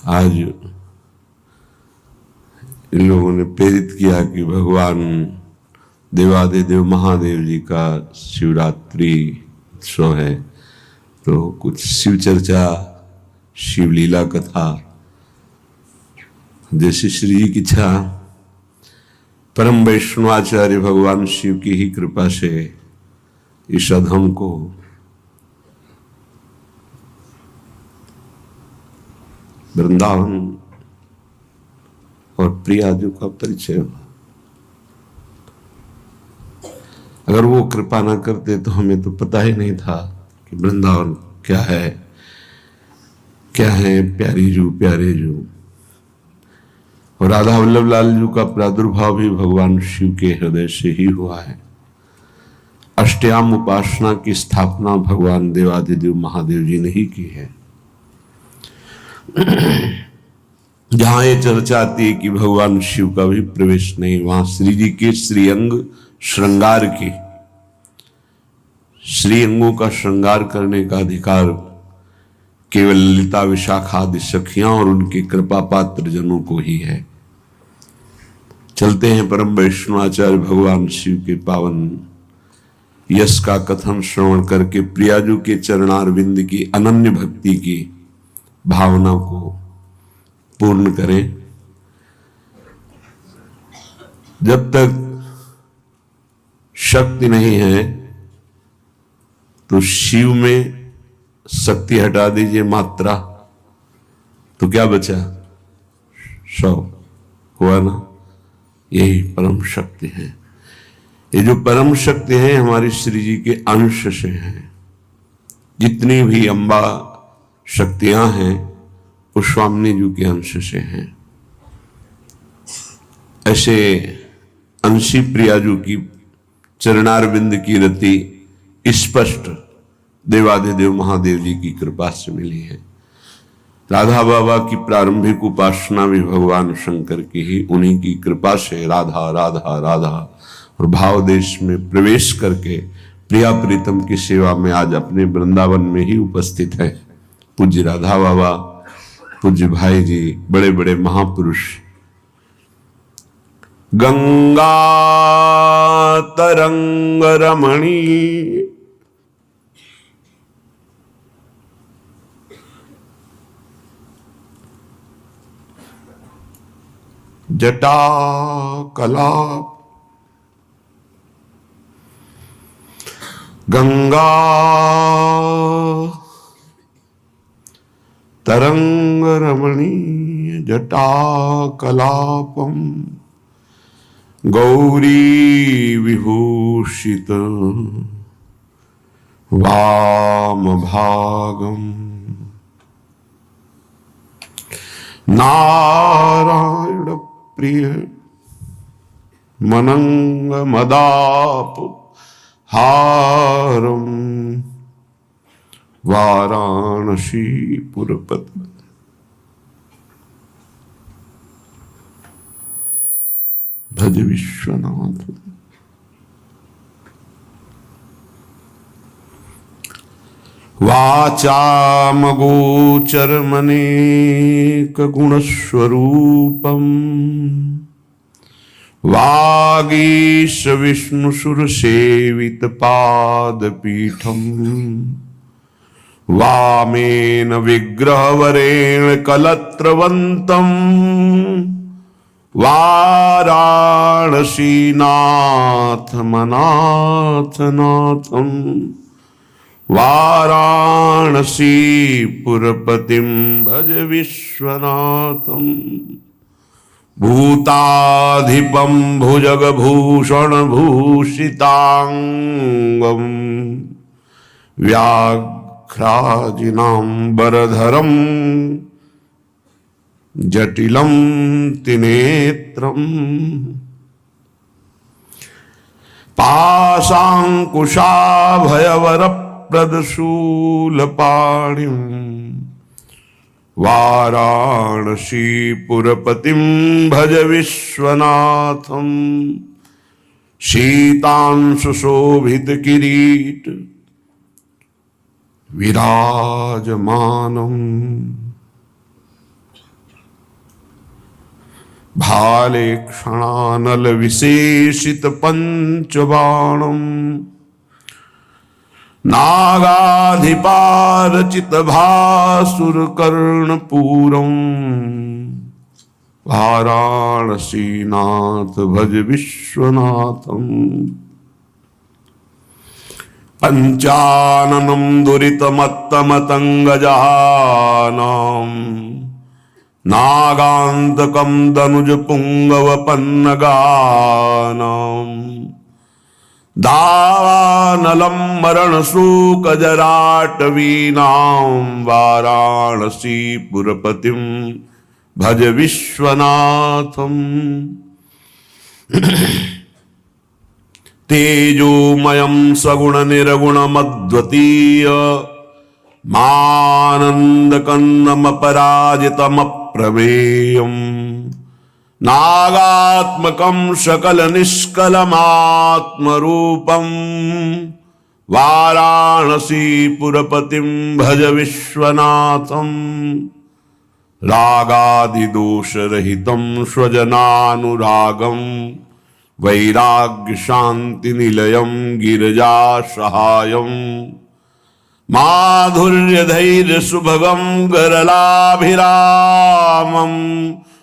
आज इन लोगों ने प्रेरित किया कि भगवान देवादिदेव महादेव जी का शिवरात्रि उत्सव है, तो कुछ शिव चर्चा, शिवलीला कथा, जैसे श्री जी की इच्छा। परम वैष्णवाचार्य भगवान शिव की ही कृपा से इस अधम को वृंदावन और प्रियाजू का परिचय हुआ। अगर वो कृपा ना करते तो हमें तो पता ही नहीं था कि वृंदावन क्या है प्यारी जू प्यारे जू। और राधा वल्लभ लाल जी का प्रादुर्भाव भी भगवान शिव के हृदय से ही हुआ है। अष्टयाम उपासना की स्थापना भगवान देवादिदेव महादेव जी ने ही की है। जहां ये चर्चा आती है कि भगवान शिव का भी प्रवेश नहीं, वहां श्री जी के श्रीअंग श्रृंगार की, श्रीअंगों का श्रृंगार करने का अधिकार केवल ललिता विशाखा आदि सखियां और उनके कृपा पात्र जनों को ही है। चलते हैं परम वैष्णवाचार्य भगवान शिव के पावन यश का कथन श्रवण करके प्रियाजू के चरणारविंद की अनन्य भक्ति की भावना को पूर्ण करें। जब तक शक्ति नहीं है तो शिव में शक्ति हटा दीजिए मात्रा, तो क्या बचा? 100 हुआ ना। यही परम शक्ति है। ये जो परम शक्ति है हमारी श्री जी के अंश से है। जितनी भी अंबा शक्तियां हैं वो स्वामी जी के अंश से हैं। ऐसे अंशी प्रियाजू की चरणारविंद की रति स्पष्ट देवादिदेव महादेव जी की कृपा से मिली है। राधा बाबा की प्रारंभिक उपासना भी भगवान शंकर की ही, उन्हीं की कृपा से राधा राधा राधा और भाव देश में प्रवेश करके प्रिया प्रीतम की सेवा में आज अपने वृंदावन में ही उपस्थित है। पूज्य राधा बाबा, पूज्य भाई जी, बड़े बड़े महापुरुष। गंगा तरंग रमणी जटा कलाप, गंगा तरंग रमणीय जटा कलापम गौरी विभूषित वाम भागम नारायण प्रिय मनंग मदाप हारम वाराणसी पुरपति। भज विश्वनाथ। वाचामगोचरमनेक गुणस्वरूपम वागीश विष्णुसुरसेवित पादपीठम वामेन विग्रहवरेण कलत्रवंतम वाराणसीनाथ मनाथ नाथम वाराणसी पुरपतिम भज विश्वनाथम। भूताधिपम भुजगभूषण भूषितांगम व्याघ्राजिनांबरधरम जटिलम त्रिनेत्रम पाशांकुशाभयवर प्रदशूलपाणिं वाराणसी पुरपतिं भज विश्वनाथं। शीतांशुशोभित किरीट विराजमानम् भाले क्षणानल विशेषित पंचबाणम नागाधिपारचित भासुर कर्णपूरम वाराणसीनाथ भज विश्वनाथम पंचाननम दुरितमत्तमतंगजानाम नागांतकम दनुज पुंगव पन्नगानाम दावानलम मरण शोक जराटवीनाम वाराणसी पुरपतिम भज विश्वनाथम तेजोमयम सगुण निर्गुण मद्वतीय मानंदकन्दमपराजितमप्रमेयम् नागात्मकं सकल निष्कलमात्मरूपं वाराणसी पुरपतिं भज विश्वनाथं रागादिदोषरहितं स्वजनानुरागं वैराग्य शांति निलयं गिरिजासहायं माधुर्य धैर्य सुभगं गरलाभिरामं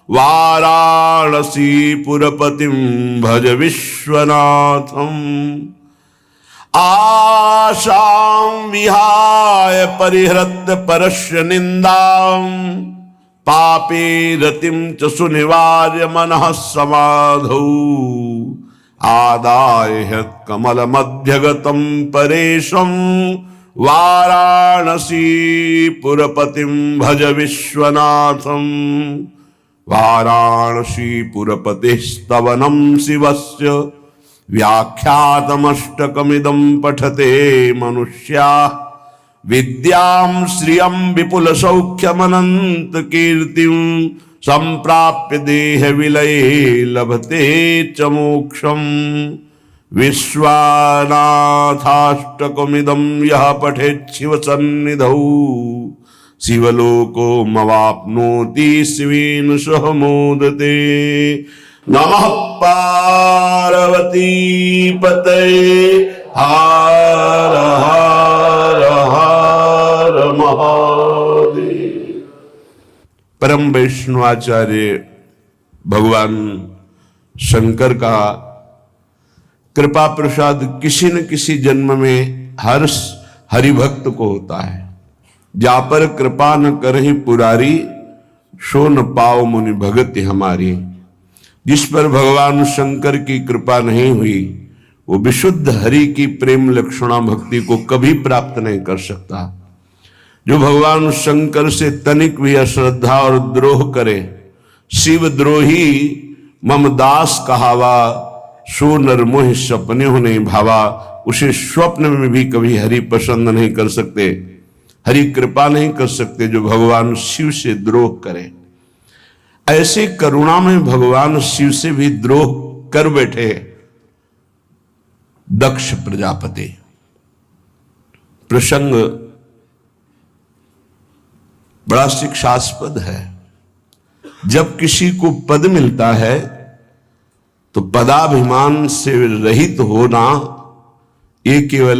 वाराणसी पुरपतिं भज विश्वनाथं आशां विहाय परिहृत्य परस्य निन्दां पापे रतिं च सुनिवार्य मनः समाधौ आदाय कमलमध्यगतं परेशं वाराणसी पुरपतिं भज विश्वनाथं वाराणसी पुरपतिस्तवनं शिवस्य व्याख्यातमष्टकमिदं पठते मनुष्याः विद्यां श्रियं विपुल सौख्यमनंत कीर्तिं संप्राप्य देह विलये लभते च मोक्षं विश्वनाथाष्टकमिदं यः पठेत् शिव सन्निधौ शिवलोको मवाप्नोति शिवेन सह मोदते। नमः पार्वती पतये हर हर हर महादेव। परम वैष्णवाचार्य भगवान शंकर का कृपा प्रसाद किसी न किसी जन्म में हर हरिभक्त को होता है। जा पर कृपा न करहि पुरारी सो न पाओ मुनि भगति हमारी। जिस पर भगवान शंकर की कृपा नहीं हुई वो विशुद्ध हरि की प्रेम लक्षणा भक्ति को कभी प्राप्त नहीं कर सकता। जो भगवान शंकर से तनिक भी अश्रद्धा और द्रोह करे, शिव द्रोही मम दास कहावा, सो नर मोह सपने हो नहीं भावा। उसे स्वप्न में भी कभी हरि पसंद नहीं कर सकते, हरि कृपा नहीं कर सकते जो भगवान शिव से द्रोह करे। ऐसे करुणा में भगवान शिव से भी द्रोह कर बैठे दक्ष प्रजापति। प्रसंग बड़ा शिक्षास्पद है। जब किसी को पद मिलता है तो पदाभिमान से रहित होना ये केवल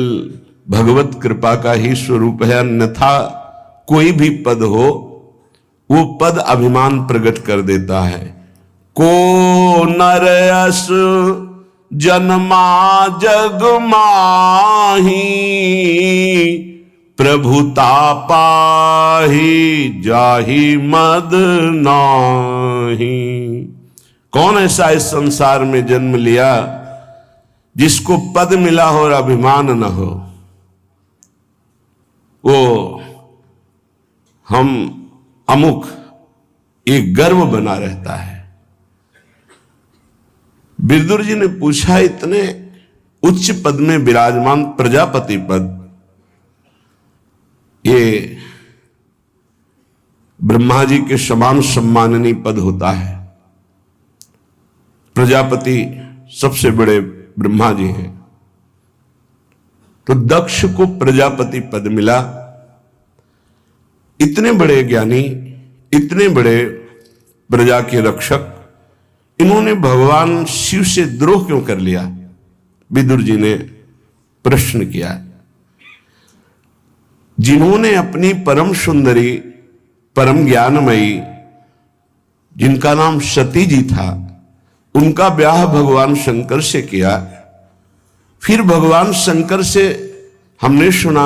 भगवत कृपा का ही स्वरूप है, अन्यथा कोई भी पद हो वो पद अभिमान प्रकट कर देता है। को नरयस जन्मा जग माही, प्रभुता पाही जाहि मद नाही। कौन ऐसा इस संसार में जन्म लिया जिसको पद मिला हो और अभिमान न हो? वो हम अमुक एक गर्व बना रहता है। विदुर जी ने पूछा, इतने उच्च पद में विराजमान प्रजापति पद, ये ब्रह्मा जी के समान सम्माननीय पद होता है। प्रजापति सबसे बड़े ब्रह्मा जी हैं, तो दक्ष को प्रजापति पद मिला। इतने बड़े ज्ञानी, इतने बड़े प्रजा के रक्षक, इन्होंने भगवान शिव से द्रोह क्यों कर लिया? विदुर जी ने प्रश्न किया। जिन्होंने अपनी परम सुंदरी, परम ज्ञानमयी, जिनका नाम सती जी था, उनका ब्याह भगवान शंकर से किया। फिर भगवान शंकर से हमने सुना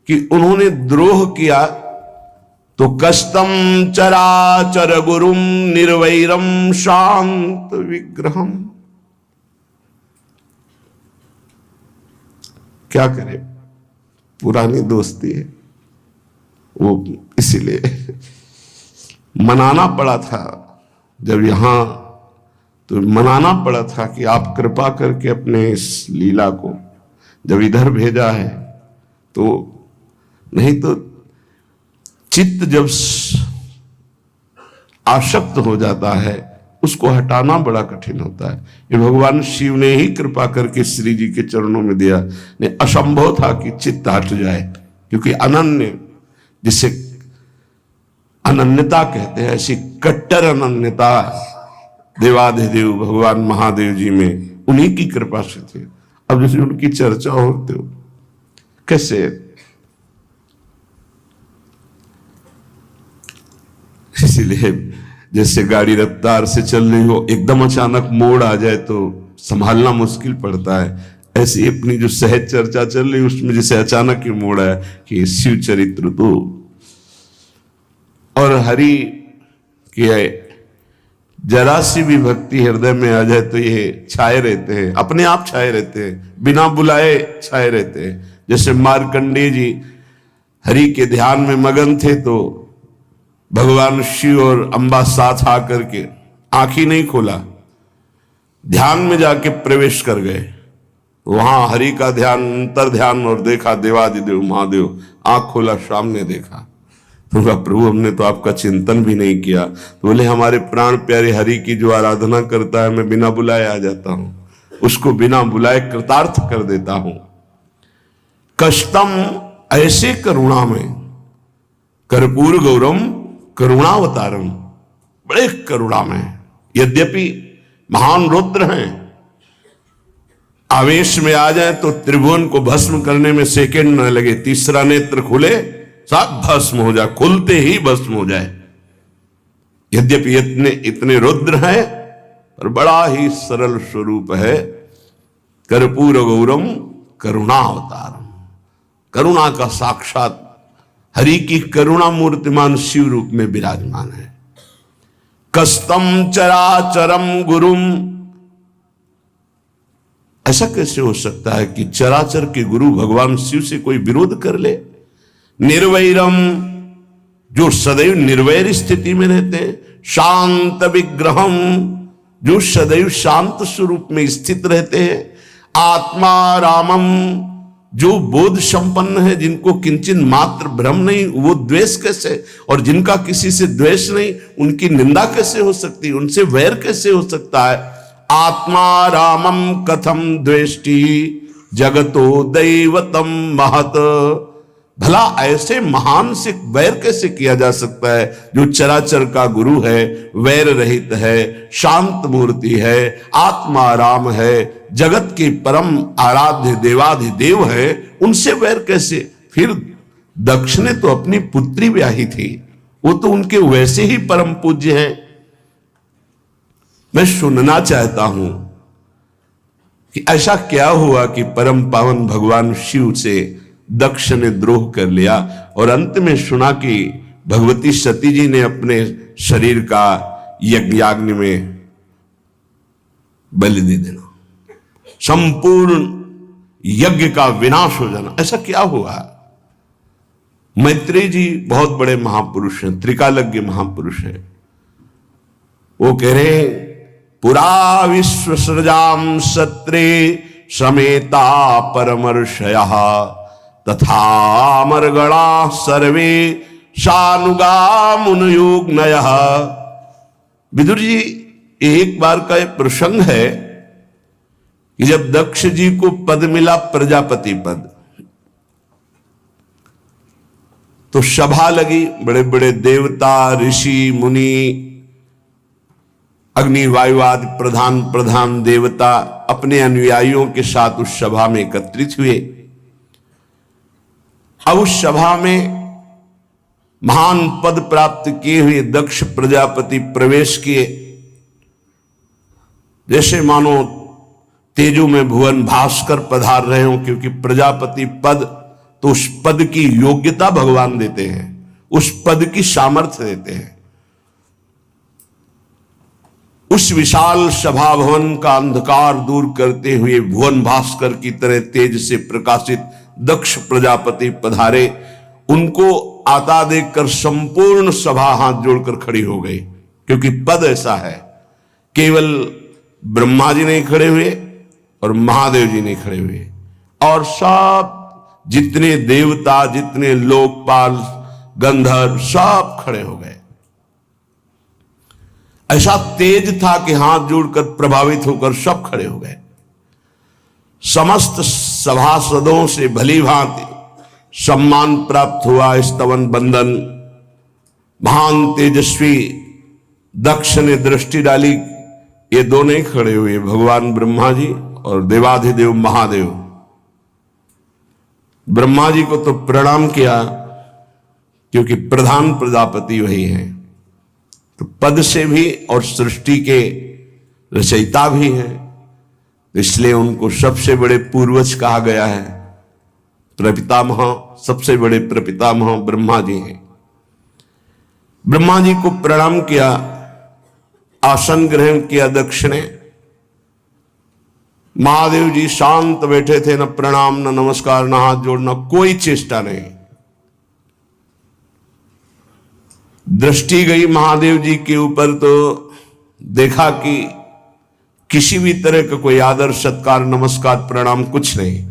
कि उन्होंने द्रोह किया, तो कस्तम चराचर गुरुम निर्वैरम शांत विग्रहम। क्या करें, पुरानी दोस्ती है वो, इसीलिए मनाना पड़ा था। जब यहां तो मनाना पड़ा था कि आप कृपा करके अपने इस लीला को जब इधर भेजा है, तो नहीं तो चित्त जब आसक्त हो जाता है उसको हटाना बड़ा कठिन होता है। ये भगवान शिव ने ही कृपा करके श्री जी के चरणों में दिया। नहीं, असंभव था कि चित्त हट जाए, क्योंकि अनन्य, जिसे अनन्यता कहते हैं, ऐसी कट्टर अनन्यता देवाधिदेव भगवान महादेव जी में उन्हीं की कृपा से थी। अब जैसे उनकी चर्चा होती हो, कैसे इसीलिए जैसे गाड़ी रफ्तार से चल रही हो, एकदम अचानक मोड़ आ जाए तो संभालना मुश्किल पड़ता है। ऐसी अपनी जो सहज चर्चा चल रही उसमें जैसे अचानक ही मोड़ आया कि शिव चरित्र तो और हरि की जरा सी भी भक्ति हृदय में आ जाए तो ये छाए रहते हैं, अपने आप छाए रहते हैं, बिना बुलाए छाए रहते हैं। जैसे मार्कंडेय जी हरि के ध्यान में मगन थे तो भगवान शिव और अंबा साथ आकर के आंख ही नहीं खोला, ध्यान में जाके प्रवेश कर गए। वहां हरि का ध्यान, अंतर ध्यान, और देखा देवादिदेव महादेव, आंख खोला, सामने देखा। तो कहा प्रभु हमने तो आपका चिंतन भी नहीं किया। तो बोले हमारे प्राण प्यारे हरि की जो आराधना करता है मैं बिना बुलाए आ जाता हूं, उसको बिना बुलाए कृतार्थ कर देता हूं। कष्टम, ऐसे करुणा में, कर्पूर गौरम करुणावतारम, बड़े करुणा में, यद्यपि महान रुद्र हैं, आवेश में आ जाए तो त्रिभुवन को भस्म करने में सेकंड न लगे, तीसरा नेत्र खुले सब भस्म हो जाए, खुलते ही भस्म हो जाए। यद्यपि इतने रुद्र हैं पर बड़ा ही सरल स्वरूप है। कर्पूर गौरम करुणावतारम, करुणा का साक्षात हरि की करुणा मूर्तिमान शिव रूप में विराजमान है। कस्तम चराचरम गुरुम, ऐसा कैसे हो सकता है कि चराचर के गुरु भगवान शिव से कोई विरोध कर ले? निर्वैरम, जो सदैव निर्वैर स्थिति में रहते हैं। शांत विग्रहम, जो सदैव शांत स्वरूप में स्थित रहते हैं। आत्मा रामम, जो बोध संपन्न है, जिनको किंचन मात्र भ्रम नहीं, वो द्वेष कैसे? और जिनका किसी से द्वेष नहीं, उनकी निंदा कैसे हो सकती, उनसे वैर कैसे हो सकता है? आत्मा रामम कथम द्वेष्टि जगतो दैवतम महत, भला ऐसे महान से वैर कैसे किया जा सकता है जो चराचर का गुरु है, वैर रहित है, शांत मूर्ति है, आत्मा राम है, जगत के परम आराध्य देवाधिदेव है, उनसे वैर कैसे? फिर दक्ष ने तो अपनी पुत्री ब्याही थी, वो तो उनके वैसे ही परम पूज्य हैं। मैं सुनना चाहता हूं कि ऐसा क्या हुआ कि परम पावन भगवान शिव से दक्ष ने द्रोह कर लिया, और अंत में सुना कि भगवती सती जी ने अपने शरीर का यज्ञाग्नि में बलि दे देना, संपूर्ण यज्ञ का विनाश हो जाना। ऐसा क्या हुआ? मैत्रेय जी बहुत बड़े महापुरुष हैं, त्रिकालज्ञ महापुरुष हैं। वो कह रहे हैं पुरा विश्व सृजाम सत्रे समेता परमर्षयः तथा मर्गणा सर्वे शानुगा मुनयोग्नयः। विदुर जी, एक बार का एक प्रसंग है कि जब दक्ष जी को पद मिला, प्रजापति पद, तो सभा लगी, बड़े बड़े देवता ऋषि मुनि अग्नि वायु आदि प्रधान प्रधान देवता अपने अनुयायियों के साथ उस सभा में एकत्रित हुए। अब उस सभा में महान पद प्राप्त किए हुए दक्ष प्रजापति प्रवेश किए, जैसे मानो तेजो में भुवन भास्कर पधार रहे हो, क्योंकि प्रजापति पद तो उस पद की योग्यता भगवान देते हैं, उस पद की सामर्थ्य देते हैं। उस विशाल सभा भवन का अंधकार दूर करते हुए भुवन भास्कर की तरह तेज से प्रकाशित दक्ष प्रजापति पधारे। उनको आता देखकर संपूर्ण सभा हाथ जोड़कर खड़ी हो गई, क्योंकि पद ऐसा है। केवल ब्रह्मा जी नहीं खड़े हुए और महादेव जी नहीं खड़े हुए, और सब जितने देवता, जितने लोकपाल, गंधर्व सब खड़े हो गए। ऐसा तेज था कि हाथ जोड़कर प्रभावित होकर सब खड़े हो गए। समस्त सभासदों से भली भांति सम्मान प्राप्त हुआ। स्तवन बंदन महान तेजस्वी दक्ष ने दृष्टि डाली, ये दोनों ही खड़े हुए, भगवान ब्रह्मा जी और देवाधिदेव महादेव। ब्रह्मा जी को तो प्रणाम किया, क्योंकि प्रधान प्रजापति वही हैं, तो पद से भी और सृष्टि के रचयिता भी हैं, इसलिए उनको सबसे बड़े पूर्वज कहा गया है। प्रपितामह, सबसे बड़े प्रपितामह ब्रह्मा जी हैं। ब्रह्मा जी को प्रणाम किया, आसन ग्रहण किया दक्ष ने। महादेव जी शांत बैठे थे, न प्रणाम, न नमस्कार, न हाथ जोड़ना, कोई चेष्टा नहीं। दृष्टि गई महादेव जी के ऊपर तो देखा कि किसी भी तरह का कोई आदर सत्कार नमस्कार प्रणाम कुछ नहीं।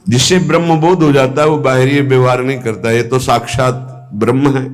जिससे ब्रह्म बोध हो जाता है वो बाहरी व्यवहार नहीं करता, ये तो साक्षात ब्रह्म है।